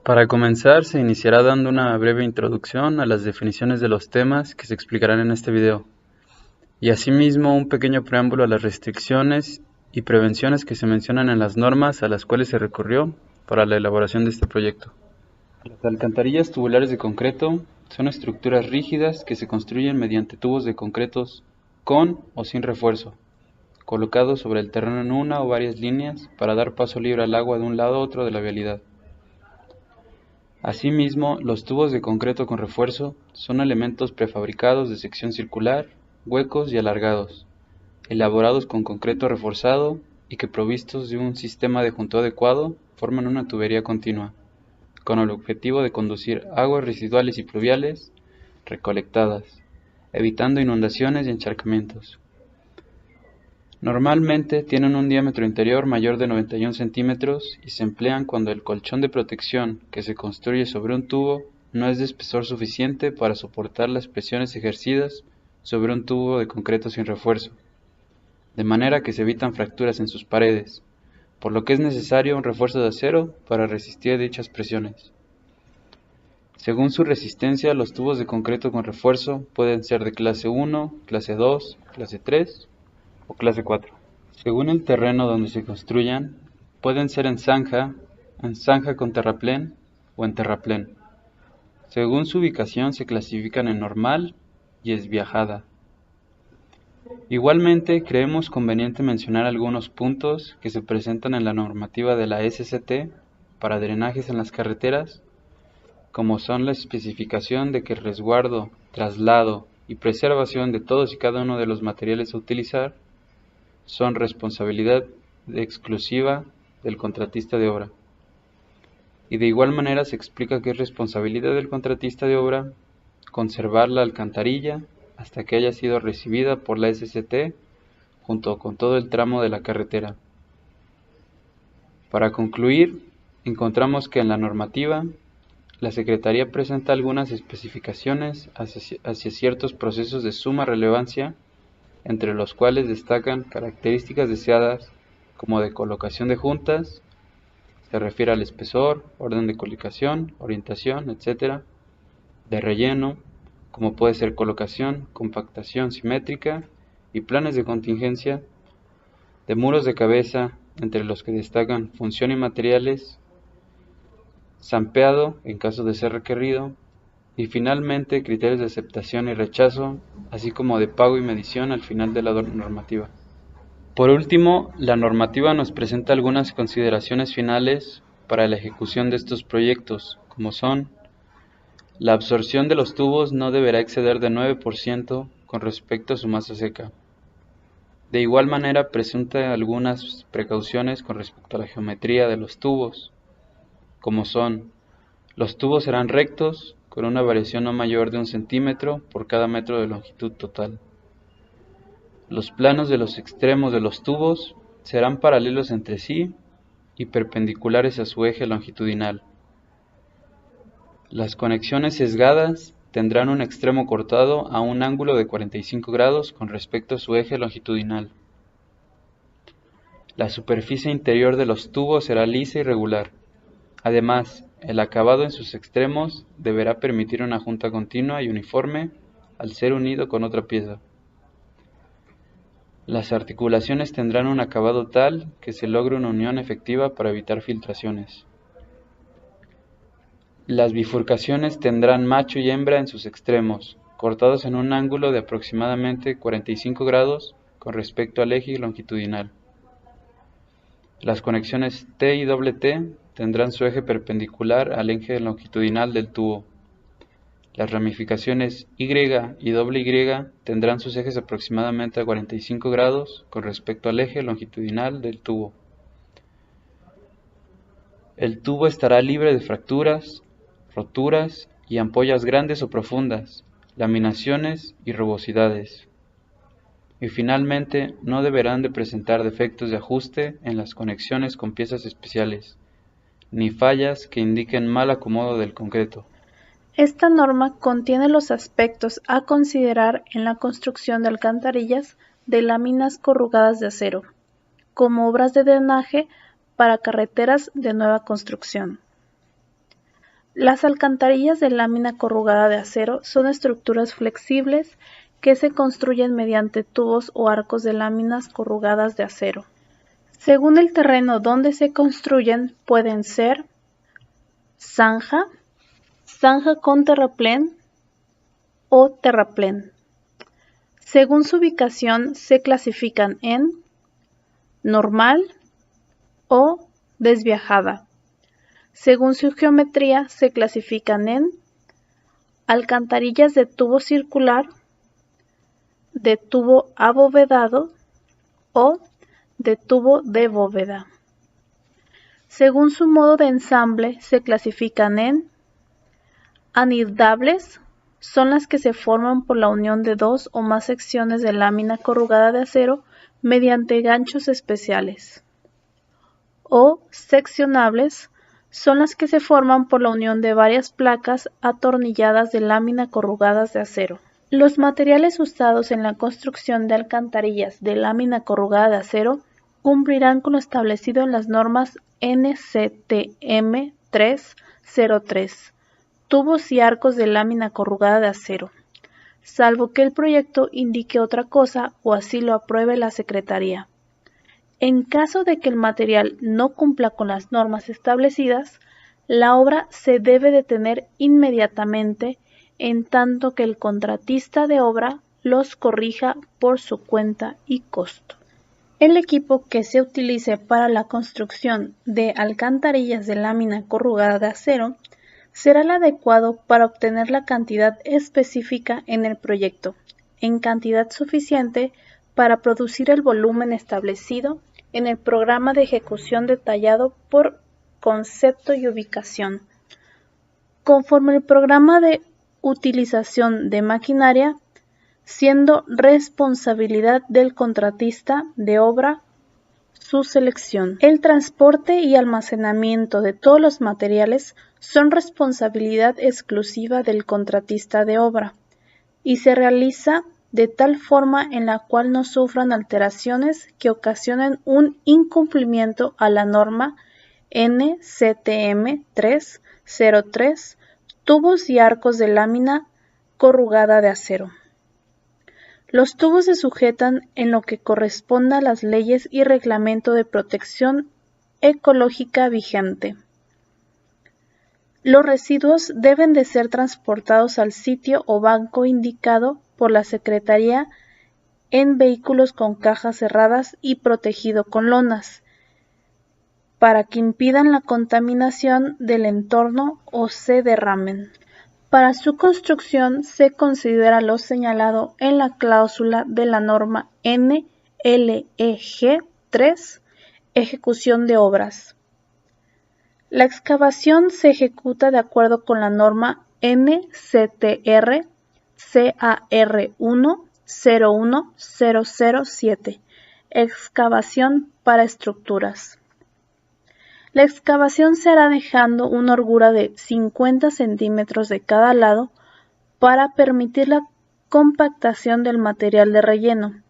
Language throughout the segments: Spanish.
Para comenzar, se iniciará dando una breve introducción a las definiciones de los temas que se explicarán en este video, y asimismo un pequeño preámbulo a las restricciones y prevenciones que se mencionan en las normas a las cuales se recurrió para la elaboración de este proyecto. Las alcantarillas tubulares de concreto son estructuras rígidas que se construyen mediante tubos de concretos con o sin refuerzo, colocados sobre el terreno en una o varias líneas para dar paso libre al agua de un lado a otro de la vialidad. Asimismo, los tubos de concreto con refuerzo son elementos prefabricados de sección circular, huecos y alargados, elaborados con concreto reforzado y que provistos de un sistema de junteo adecuado forman una tubería continua, con el objetivo de conducir aguas residuales y pluviales recolectadas, evitando inundaciones y encharcamientos. Normalmente tienen un diámetro interior mayor de 91 centímetros y se emplean cuando el colchón de protección que se construye sobre un tubo no es de espesor suficiente para soportar las presiones ejercidas sobre un tubo de concreto sin refuerzo, de manera que se evitan fracturas en sus paredes, por lo que es necesario un refuerzo de acero para resistir dichas presiones. Según su resistencia, los tubos de concreto con refuerzo pueden ser de clase 1, clase 2, clase 3 o clase 4. Según el terreno donde se construyan, pueden ser en zanja con terraplén o en terraplén. Según su ubicación se clasifican en normal y esbiajada. Igualmente, creemos conveniente mencionar algunos puntos que se presentan en la normativa de la SCT para drenajes en las carreteras, como son la especificación de que el resguardo, traslado y preservación de todos y cada uno de los materiales a utilizar son responsabilidad exclusiva del contratista de obra. Y de igual manera se explica que es responsabilidad del contratista de obra conservar la alcantarilla hasta que haya sido recibida por la SCT junto con todo el tramo de la carretera. Para concluir, encontramos que en la normativa, la Secretaría presenta algunas especificaciones hacia ciertos procesos de suma relevancia, entre los cuales destacan características deseadas como de colocación de juntas, se refiere al espesor, orden de colocación, orientación, etc., de relleno, como puede ser colocación, compactación simétrica y planes de contingencia, de muros de cabeza, entre los que destacan función y materiales, zampeado en caso de ser requerido, y finalmente criterios de aceptación y rechazo, así como de pago y medición al final de la normativa. Por último, la normativa nos presenta algunas consideraciones finales para la ejecución de estos proyectos, como son: la absorción de los tubos no deberá exceder de 9% con respecto a su masa seca. De igual manera, presenta algunas precauciones con respecto a la geometría de los tubos, como son: los tubos serán rectos, con una variación no mayor de 1 centímetro por cada metro de longitud total. Los planos de los extremos de los tubos serán paralelos entre sí y perpendiculares a su eje longitudinal. Las conexiones sesgadas tendrán un extremo cortado a un ángulo de 45 grados con respecto a su eje longitudinal. La superficie interior de los tubos será lisa y regular. Además, el acabado en sus extremos deberá permitir una junta continua y uniforme al ser unido con otra pieza. Las articulaciones tendrán un acabado tal que se logre una unión efectiva para evitar filtraciones. Las bifurcaciones tendrán macho y hembra en sus extremos, cortados en un ángulo de aproximadamente 45 grados con respecto al eje longitudinal. Las conexiones T y T tendrán su eje perpendicular al eje longitudinal del tubo. Las ramificaciones Y y Y tendrán sus ejes aproximadamente a 45 grados con respecto al eje longitudinal del tubo. El tubo estará libre de fracturas, roturas y ampollas grandes o profundas, laminaciones y rugosidades. Y finalmente, no deberán de presentar defectos de ajuste en las conexiones con piezas especiales, ni fallas que indiquen mal acomodo del concreto. Esta norma contiene los aspectos a considerar en la construcción de alcantarillas de láminas corrugadas de acero, como obras de drenaje para carreteras de nueva construcción. Las alcantarillas de lámina corrugada de acero son estructuras flexibles que se construyen mediante tubos o arcos de láminas corrugadas de acero. Según el terreno donde se construyen, pueden ser zanja, zanja con terraplén o terraplén. Según su ubicación, se clasifican en normal o desviajada. Según su geometría, se clasifican en alcantarillas de tubo circular, de tubo abovedado o de tubo de bóveda. Según su modo de ensamble, se clasifican en anidables, son las que se forman por la unión de dos o más secciones de lámina corrugada de acero mediante ganchos especiales. O seccionables, son las que se forman por la unión de varias placas atornilladas de lámina corrugadas de acero. Los materiales usados en la construcción de alcantarillas de lámina corrugada de acero cumplirán con lo establecido en las normas NCTM 303, tubos y arcos de lámina corrugada de acero, salvo que el proyecto indique otra cosa o así lo apruebe la Secretaría. En caso de que el material no cumpla con las normas establecidas, la obra se debe detener inmediatamente en tanto que el contratista de obra los corrija por su cuenta y costo. El equipo que se utilice para la construcción de alcantarillas de lámina corrugada de acero será el adecuado para obtener la cantidad específica en el proyecto, en cantidad suficiente para producir el volumen establecido en el programa de ejecución detallado por concepto y ubicación. Conforme el programa de utilización de maquinaria, siendo responsabilidad del contratista de obra su selección. El transporte y almacenamiento de todos los materiales son responsabilidad exclusiva del contratista de obra y se realiza de tal forma en la cual no sufran alteraciones que ocasionen un incumplimiento a la norma NCTM 303, tubos y arcos de lámina corrugada de acero. Los tubos se sujetan en lo que corresponda a las leyes y reglamento de protección ecológica vigente. Los residuos deben de ser transportados al sitio o banco indicado por la Secretaría en vehículos con cajas cerradas y protegido con lonas, para que impidan la contaminación del entorno o se derramen. Para su construcción se considera lo señalado en la cláusula de la norma NLEG 3, ejecución de obras. La excavación se ejecuta de acuerdo con la norma NCTR CAR 101007, excavación para estructuras. La excavación se hará dejando una holgura de 50 centímetros de cada lado para permitir la compactación del material de relleno,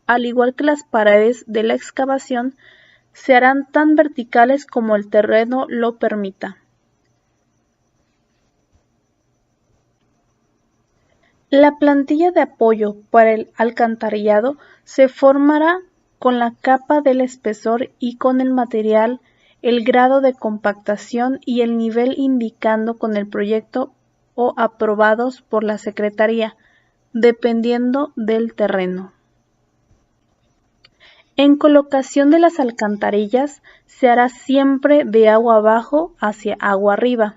al igual que las paredes de la excavación se harán tan verticales como el terreno lo permita. La plantilla de apoyo para el alcantarillado se formará con la capa del espesor y con el material, el grado de compactación y el nivel indicando con el proyecto o aprobados por la Secretaría, dependiendo del terreno. En colocación de las alcantarillas se hará siempre de agua abajo hacia agua arriba.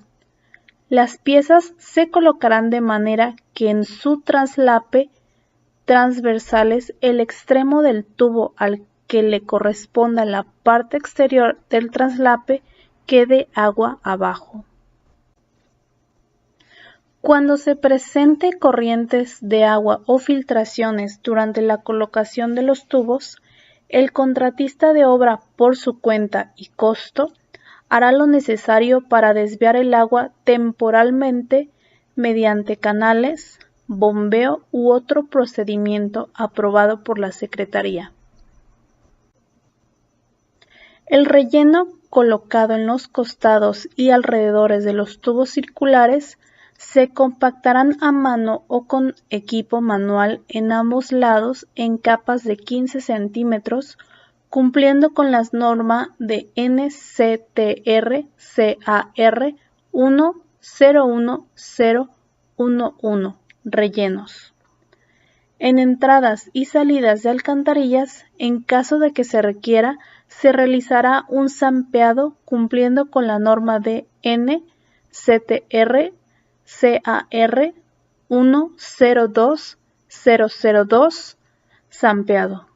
Las piezas se colocarán de manera que en su traslape transversales el extremo del tubo al que le corresponda la parte exterior del traslape quede agua abajo. Cuando se presente corrientes de agua o filtraciones durante la colocación de los tubos, el contratista de obra por su cuenta y costo hará lo necesario para desviar el agua temporalmente mediante canales, bombeo u otro procedimiento aprobado por la Secretaría. El relleno colocado en los costados y alrededores de los tubos circulares se compactarán a mano o con equipo manual en ambos lados en capas de 15 centímetros, cumpliendo con las normas de NCTR CAR 101011 rellenos. En entradas y salidas de alcantarillas, en caso de que se requiera, se realizará un zampeado cumpliendo con la norma de NCTR CAR 102002 zampeado.